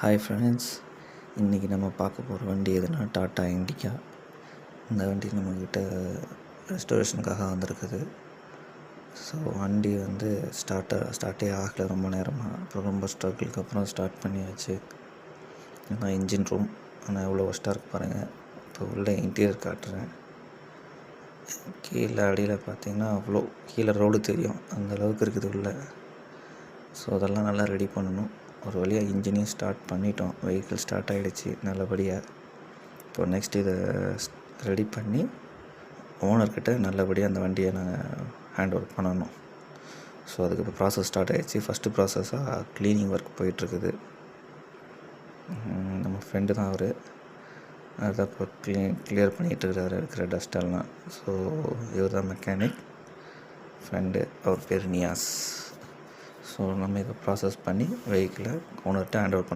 Hi friends, இன்றைக்கி நம்ம பார்க்க போகிற வண்டி எதுனா டாட்டா இண்டிகா. இந்த வண்டி நம்மக்கிட்ட ரெஸ்டோரேஷனுக்காக வந்திருக்குது. ஸோ வண்டி வந்து ஸ்டார்ட்டே ஆகலை ரொம்ப நேரமாக. அப்புறம் ரொம்ப ஸ்ட்ரகிளுக்கு அப்புறம் ஸ்டார்ட் பண்ணியாச்சு. ஆனால் இன்ஜின் ரூம் ஆனால் எவ்வளோ ஒஸ்ட்டாக இருக்கு பாருங்கள். இப்போ உள்ள இன்டீரியர் காட்டுறேன். கீழே அடியில் பார்த்தீங்கன்னா அவ்வளோ கீழே ரோடு தெரியும், அந்த அளவுக்கு இருக்குது உள்ள. ஸோ அதெல்லாம் நல்லா ரெடி பண்ணணும். ஒரு வழியாக இன்ஜினையும் ஸ்டார்ட் பண்ணிட்டோம். வெஹிக்கிள் ஸ்டார்ட் ஆகிடுச்சு நல்லபடியாக. இப்போ நெக்ஸ்ட் இதை ரெடி பண்ணி ஓனர்கிட்ட நல்லபடியாக அந்த வண்டியை நாங்கள் ஹேண்ட் ஓவர் பண்ணணும். ஸோ அதுக்கு இப்போ ப்ராசஸ் ஸ்டார்ட் ஆகிடுச்சு. ஃபஸ்ட்டு ப்ராசஸாக க்ளீனிங் ஒர்க் போயிட்டுருக்குது. நம்ம ஃப்ரெண்டு தான் அவர். அதுதான் இப்போ கிளியர் பண்ணிகிட்ருக்கிறாரு இருக்கிற டஸ்டெல்லாம். ஸோ இவர் தான் மெக்கானிக் ஃப்ரெண்டு, அவர் பேர் நியாஸ். ஸோ நம்ம இதை ப்ராசஸ் பண்ணி வெஹிக்கிளை ஓனர்கிட்ட ஹேண்ட் ஓவர்